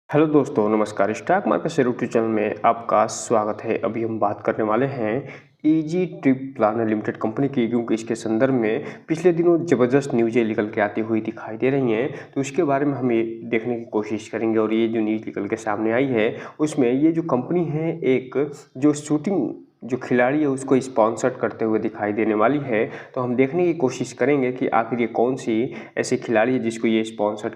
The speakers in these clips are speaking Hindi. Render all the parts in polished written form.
हेलो दोस्तों, नमस्कार। स्टॉक मार्केट से यूट्यूब चैनल में आपका स्वागत है। अभी हम बात करने वाले हैं ईजी ट्रिप प्लानर लिमिटेड कंपनी की, क्योंकि इसके संदर्भ में पिछले दिनों ज़बरदस्त न्यूज़ें निकल के आती हुई दिखाई दे रही हैं। तो उसके बारे में हम ये देखने की कोशिश करेंगे। और ये जो न्यूज़ निकल के सामने आई है उसमें ये जो कंपनी है, एक जो शूटिंग जो खिलाड़ी है उसको स्पॉन्सर्ड करते हुए दिखाई देने वाली है। तो हम देखने की कोशिश करेंगे कि आखिर ये कौन सी ऐसी खिलाड़ी है जिसको ये स्पॉन्सर्ड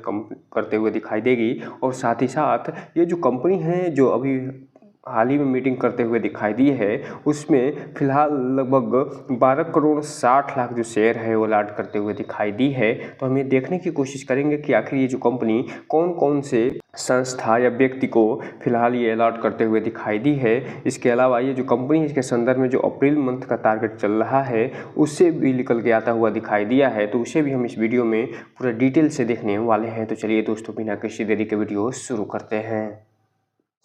करते हुए दिखाई देगी। और साथ ही साथ ये जो कंपनी है जो अभी हाल ही में मीटिंग करते हुए दिखाई दी है, उसमें फिलहाल लगभग 12 करोड़ 60 लाख जो शेयर है वो अलॉट करते हुए दिखाई दी है। तो हम ये देखने की कोशिश करेंगे कि आखिर ये जो कंपनी कौन कौन से संस्था या व्यक्ति को फिलहाल ये अलॉट करते हुए दिखाई दी है। इसके अलावा ये जो कंपनी है, इसके संदर्भ में जो अप्रैल मंथ का टारगेट चल रहा है उससे भी निकल के आता हुआ दिखाई दिया है। तो उसे भी हम इस वीडियो में पूरा डिटेल से देखने वाले हैं। तो चलिए दोस्तों, बिना किसी देरी के वीडियो शुरू करते हैं।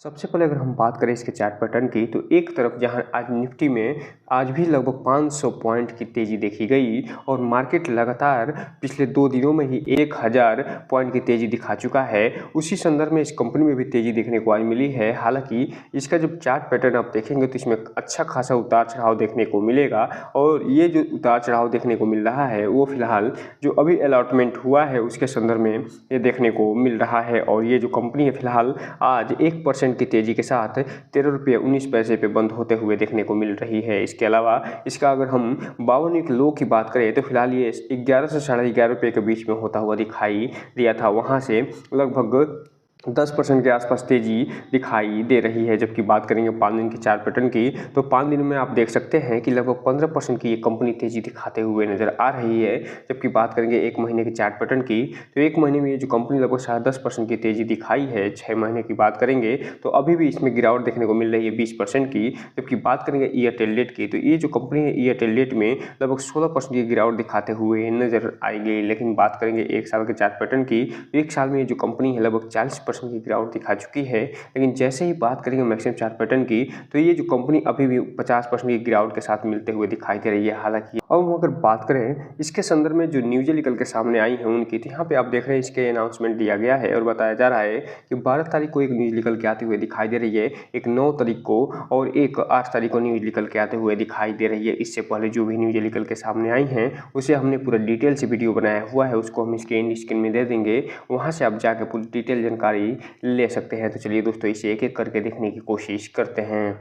सबसे पहले अगर हम बात करें इसके चार्ट पैटर्न की, तो एक तरफ जहां आज निफ्टी में आज भी लगभग 500 पॉइंट की तेज़ी देखी गई और मार्केट लगातार पिछले 2 दिनों में ही 1000 पॉइंट की तेज़ी दिखा चुका है, उसी संदर्भ में इस कंपनी में भी तेज़ी देखने को आज मिली है। हालांकि इसका जब चार्ट पैटर्न आप देखेंगे तो इसमें अच्छा खासा उतार चढ़ाव देखने को मिलेगा। और ये जो उतार चढ़ाव देखने को मिल रहा है वो फिलहाल जो अभी अलॉटमेंट हुआ है उसके संदर्भ में ये देखने को मिल रहा है। और ये जो कंपनी है फिलहाल आज 1% की तेजी के साथ 13 रुपये 19 पैसे पे बंद होते हुए देखने को मिल रही है। इसके अलावा इसका अगर हम 52 वीक लो की बात करें तो फिलहाल ये 11 से 11.5 रुपये के बीच में होता हुआ दिखाई दिया था। वहाँ से लगभग 10% के आसपास तेजी दिखाई दे रही है। जबकि बात करेंगे 5 दिन की चार्ट पैटर्न की, तो 5 दिन में आप देख सकते हैं कि लगभग 15% की ये कंपनी तेजी दिखाते हुए नजर आ रही है। जबकि बात करेंगे 1 महीने की चार्ट पैटर्न की, तो 1 महीने में ये जो कंपनी लगभग 10% की तेजी दिखाई है। 6 महीने की बात करेंगे तो अभी भी इसमें गिरावट देखने को मिल रही है 20% की। जबकि बात करेंगे एयरटेल डेट की, तो ये जो कंपनी है एयरटेल डेट में लगभग 16% की गिरावट दिखाते हुए नजर आएगी। लेकिन बात करेंगे 1 साल के चार्ट पैटर्न की, तो 1 साल में ये जो कंपनी है लगभग 40% की गिरावट दिखा चुकी है। लेकिन जैसे ही बात करेंगे मैक्सिमम चार्ट पैटर्न की, तो ये जो कंपनी अभी भी 50% की गिरावट के साथ मिलते हुए दिखाई दे रही है। हालांकि अब हम अगर बात करें इसके संदर्भ में जो न्यूज़ें निकल के सामने आई हैं उनकी, तो यहाँ पे आप देख रहे हैं इसके अनाउंसमेंट दिया गया है और बताया जा रहा है कि 12 तारीख को एक न्यूज़ निकल के आती हुई दिखाई दे रही है, एक 9 तारीख को और एक 8 तारीख को न्यूज़ निकल के आते हुए दिखाई दे रही है। इससे पहले जो भी न्यूज़ें निकल के सामने आई हैं उसे हमने पूरा डिटेल से वीडियो बनाया हुआ है, उसको हम स्क्रीन में दे देंगे, वहाँ से आप जाकर पूरी डिटेल जानकारी ले सकते हैं। तो चलिए दोस्तों, इसे एक एक करके देखने की कोशिश करते हैं।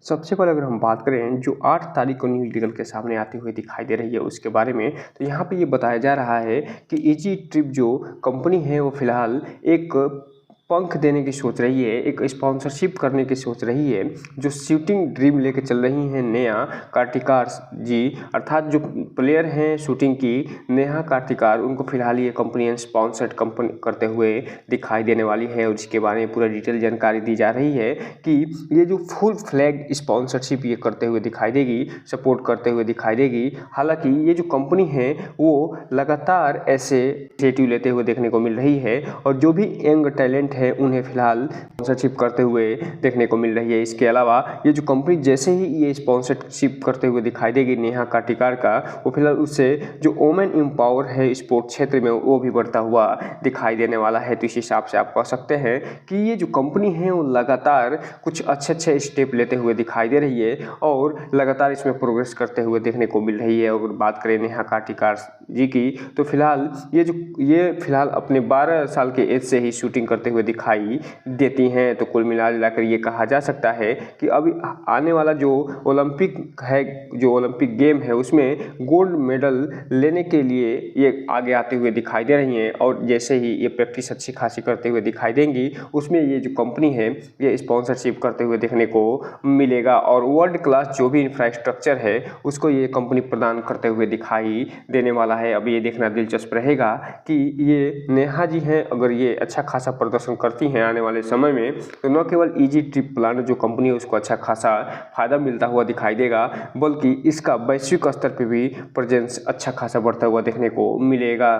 सबसे पहले अगर हम बात करें जो 8 तारीख को न्यूज़ निकल के सामने आती हुई दिखाई दे रही है उसके बारे में, तो यहाँ पे ये बताया जा रहा है कि ईजी ट्रिप जो कंपनी है वो फिलहाल एक पंख देने की सोच रही है, एक स्पॉन्सरशिप करने की सोच रही है। जो शूटिंग ड्रीम लेके चल रही हैं नेहा कार्तिकार जी, अर्थात जो प्लेयर हैं शूटिंग की नेहा कार्तिकार, उनको फिलहाल ये कंपनी स्पॉन्सर्ड कंपनी करते हुए दिखाई देने वाली है। और इसके बारे में पूरा डिटेल जानकारी दी जा रही है कि ये जो फुल फ्लैग स्पॉन्सरशिप ये करते हुए दिखाई देगी, सपोर्ट करते हुए दिखाई देगी। हालांकि ये जो कंपनी है वो लगातार ऐसे इनिशिएटिव लेते हुए देखने को मिल रही है और जो भी यंग टैलेंट है उन्हें फिलहाल स्पॉन्सरशिप करते हुए देखने को मिल रही है। इसके अलावा ये जो कंपनी जैसे ही ये स्पॉन्सरशिप करते हुए दिखाई देगी नेहा कार्तिकार का, वो फिलहाल उससे जो वोमेन एम्पावर है स्पोर्ट क्षेत्र में वो भी बढ़ता हुआ दिखाई देने वाला है। तो इस हिसाब से आप कह सकते हैं कि ये जो कंपनी है वो लगातार कुछ अच्छे स्टेप लेते हुए दिखाई दे रही है और लगातार इसमें प्रोग्रेस करते हुए देखने को मिल रही है। अगर बात करें नेहा कार्तिकार जी की, तो फिलहाल ये फिलहाल अपने 12 साल के एज से ही शूटिंग करते हुए दिखाई देती हैं। तो कुल मिलाकर ये कहा जा सकता है कि अभी आने वाला जो ओलंपिक है, जो ओलंपिक गेम है, उसमें गोल्ड मेडल लेने के लिए ये आगे आते हुए दिखाई दे रही हैं। और जैसे ही ये प्रैक्टिस अच्छी खासी करते हुए दिखाई देंगी, उसमें ये जो कंपनी है ये स्पॉन्सरशिप करते हुए देखने को मिलेगा और वर्ल्ड क्लास जो भी इंफ्रास्ट्रक्चर है उसको ये कंपनी प्रदान करते हुए दिखाई देने वाला है। अब ये देखना दिलचस्प रहेगा कि ये नेहा जी हैं, अगर ये अच्छा खासा प्रदर्शन करती हैं आने वाले समय में, तो न केवल ईजी ट्रिप प्लानर जो कंपनी है उसको अच्छा खासा फायदा मिलता हुआ दिखाई देगा, बल्कि इसका वैश्विक स्तर पर भी प्रेजेंस अच्छा खासा बढ़ता हुआ देखने को मिलेगा।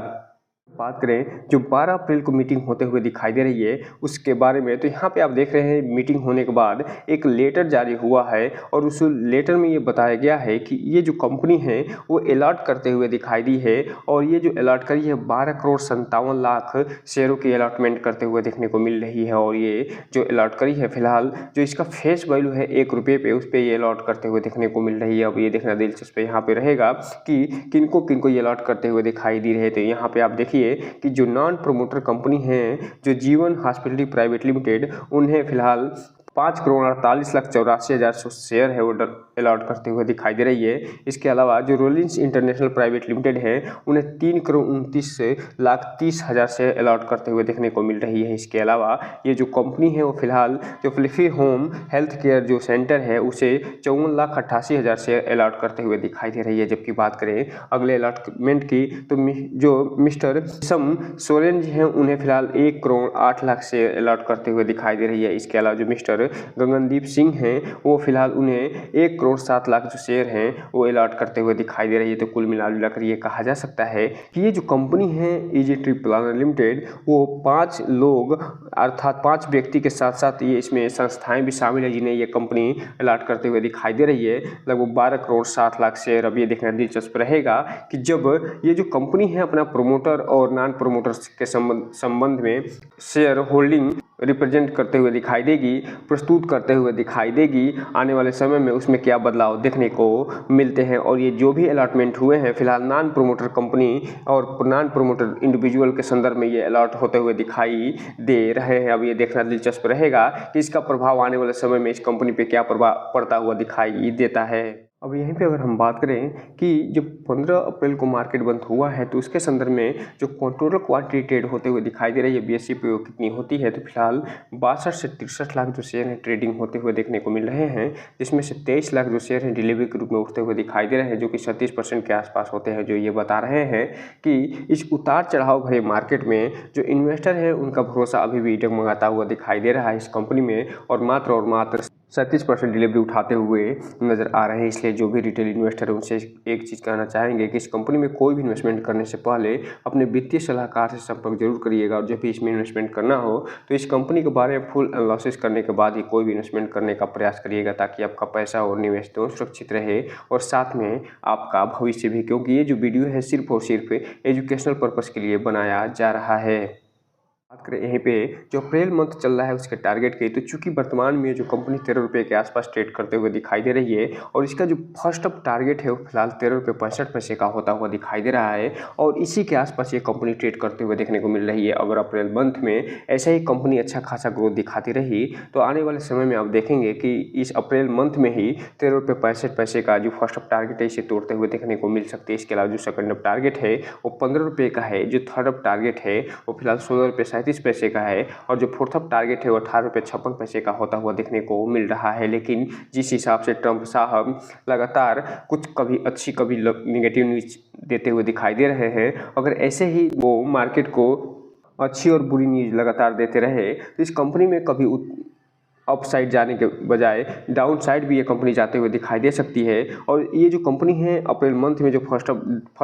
बात करें जो 12 अप्रैल को मीटिंग होते हुए दिखाई दे रही है उसके बारे में, तो यहाँ पे आप देख रहे हैं मीटिंग होने के बाद एक लेटर जारी हुआ है और उस लेटर में ये बताया गया है कि ये जो कंपनी है वो अलॉट करते हुए दिखाई दी है और ये जो अलॉट करी है 12,57,00,000 शेयरों की अलॉटमेंट करते हुए देखने को मिल रही है। और ये जो अलॉट करी है फिलहाल जो इसका फेस वैल्यू है ₹1 पे, उस पर ये अलॉट करते हुए देखने को मिल रही है। अब ये देखना दिलचस्प यहाँ पे रहेगा कि किनको किनको ये अलॉट करते हुए दिखाई दे रहे थे। यहाँ पे आप देखिए कि जो नॉन प्रमोटर कंपनी है जो जीवन हॉस्पिटलिटी प्राइवेट लिमिटेड, उन्हें फिलहाल 5,48,84,000 शेयर है वो अलॉट करते हुए दिखाई दे रही है। इसके अलावा जो रोलिंस इंटरनेशनल प्राइवेट लिमिटेड है उन्हें 3,29,30,000 शेयर अलॉट करते हुए देखने को मिल रही है। इसके अलावा ये जो कंपनी है वो फिलहाल जो फ्लिफी होम हेल्थ केयर जो सेंटर है उसे 54,88,000 शेयर अलॉट करते हुए दिखाई दे रही है। जबकि बात करें अगले अलॉटमेंट की तो जो मिस्टर सम सोरेन जी हैं उन्हें फिलहाल 1,08,00,000 शेयर अलॉट करते हुए दिखाई दे रही है। इसके अलावा जो मिस्टर गगनदीप सिंह हैं वो फिलहाल उन्हें 1,07,00,000 जो शेयर हैं वो अलॉट करते हुए दिखाई दे रही है। तो कुल मिलाकर ये कहा जा सकता है कि ये जो कंपनी है ईजी ट्रिप प्लानर लिमिटेड वो 5 लोग अर्थात 5 व्यक्ति के साथ साथ ये इसमें संस्थाएं भी शामिल है जिन्हें ये कंपनी अलॉट करते हुए दिखाई दे रही है लगभग 12,07,00,000 शेयर। अब ये देखना दिलचस्प रहेगा कि जब ये जो कंपनी है अपना प्रोमोटर और नॉन प्रोमोटर्स के संबंध में शेयर होल्डिंग रिप्रेजेंट करते हुए दिखाई देगी, प्रस्तुत करते हुए दिखाई देगी, आने वाले समय में उसमें क्या बदलाव देखने को मिलते हैं। और ये जो भी अलॉटमेंट हुए हैं फिलहाल नॉन प्रोमोटर कंपनी और नॉन प्रोमोटर इंडिविजुअल के संदर्भ में ये अलॉट होते हुए दिखाई दे रहे हैं। अब ये देखना दिलचस्प रहेगा कि इसका प्रभाव आने वाले समय में इस कंपनी पे क्या प्रभाव पड़ता हुआ दिखाई देता है। अब यहीं पे अगर हम बात करें कि जब 15 अप्रैल को मार्केट बंद हुआ है तो उसके संदर्भ में जो टोटल क्वांटिटी ट्रेड होते हुए दिखाई दे रही है BSE पे वो कितनी होती है, तो फिलहाल 62 से 63 लाख जो शेयर हैं ट्रेडिंग होते हुए देखने को मिल रहे हैं, जिसमें से 23 लाख जो शेयर हैं डिलीवरी के रूप में उठते हुए दिखाई दे रहे हैं जो कि 37% के आसपास होते हैं। जो ये बता रहे हैं कि इस उतार चढ़ाव भरे मार्केट में जो इन्वेस्टर है उनका भरोसा अभी भी डगमगाता हुआ दिखाई दे रहा है इस कंपनी में और मात्र 37% डिलीवरी उठाते हुए नज़र आ रहे हैं। इसलिए जो भी रिटेल इन्वेस्टर है उनसे एक चीज़ कहना चाहेंगे कि इस कंपनी में कोई भी इन्वेस्टमेंट करने से पहले अपने वित्तीय सलाहकार से संपर्क जरूर करिएगा और जब भी इसमें इन्वेस्टमेंट करना हो तो इस कंपनी के बारे में फुल एनालिसिस करने के बाद ही कोई भी इन्वेस्टमेंट करने का प्रयास करिएगा ताकि आपका पैसा और निवेश दोनों सुरक्षित रहे और साथ में आपका भविष्य भी, क्योंकि ये जो वीडियो है सिर्फ और सिर्फ एजुकेशनल पर्पज़ के लिए बनाया जा रहा है। बात करें यहीं पे जो अप्रैल मंथ चल रहा है उसके टारगेट की, तो चूंकि वर्तमान में जो कंपनी ₹13 के आसपास ट्रेड करते हुए दिखाई दे रही है और इसका जो फर्स्ट अप टारगेट है वो फिलहाल ₹13.65 का होता हुआ दिखाई दे रहा है और इसी के आसपास ये कंपनी ट्रेड करते हुए देखने को मिल रही है। अगर अप्रैल मंथ में ऐसा ही कंपनी अच्छा खासा ग्रोथ दिखाती रही तो आने वाले समय में आप देखेंगे कि इस अप्रैल मंथ में ही ₹13.65 का जो फर्स्ट अप टारगेट है इसे तोड़ते हुए देखने को मिल सकती है। इसके अलावा जो सेकंड अप टारगेट है वो ₹15 का है, जो थर्ड अप टारगेट है वो फिलहाल ₹16.37 का है और जो फोर्थ अप टारगेट है वो ₹18.56 का होता हुआ देखने को मिल रहा है। लेकिन जिस हिसाब से ट्रंप साहब लगातार कुछ कभी अच्छी कभी निगेटिव न्यूज देते हुए दिखाई दे रहे हैं, अगर ऐसे ही वो मार्केट को अच्छी और बुरी न्यूज लगातार देते रहे तो इस कंपनी में कभी अप साइड जाने के बजाय डाउन साइड भी ये कंपनी जाते हुए दिखाई दे सकती है। और ये जो कंपनी है अप्रैल मंथ में जो फर्स्ट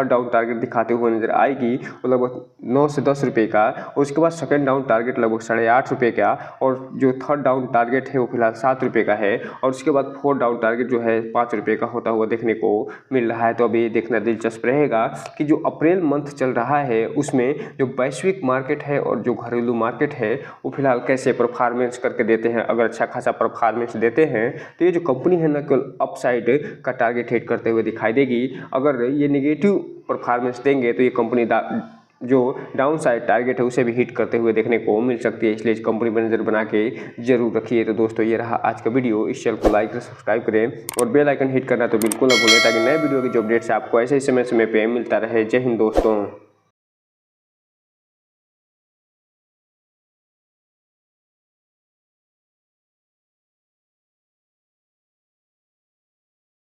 डाउन टारगेट दिखाते हुए नजर आएगी वो लगभग 9 से 10 रुपये का, और उसके बाद सेकंड डाउन टारगेट लगभग 8.5 रुपये का, और जो थर्ड डाउन टारगेट है वो फिलहाल 7 रुपये का है, और उसके बाद फोर्थ डाउन टारगेट जो है 5 रुपये का होता हुआ देखने को मिल रहा है। तो अभी ये देखना दिलचस्प रहेगा कि जो अप्रैल मंथ चल रहा है उसमें जो वैश्विक मार्केट है और जो घरेलू मार्केट है वो फिलहाल कैसे परफॉर्मेंस करके देते हैं। अगर अच्छा खासा परफॉर्मेंस देते हैं तो ये जो कंपनी है न केवल अपसाइड का टारगेट हिट करते हुए दिखाई देगी, अगर ये नेगेटिव परफॉर्मेंस देंगे तो ये कंपनी जो डाउन साइड टारगेट है उसे भी हिट करते हुए देखने को मिल सकती है। इसलिए इस कंपनी पर नज़र बना के जरूर रखिए। तो दोस्तों ये रहा आज का वीडियो, इस चैनल को लाइक करें, सब्सक्राइब करें और बेल आइकन हिट करना तो बिल्कुल ना भूलें ताकि नए वीडियो की जो अपडेट्स आपको ऐसे ही समय पे मिलता रहे। जय हिंद दोस्तों।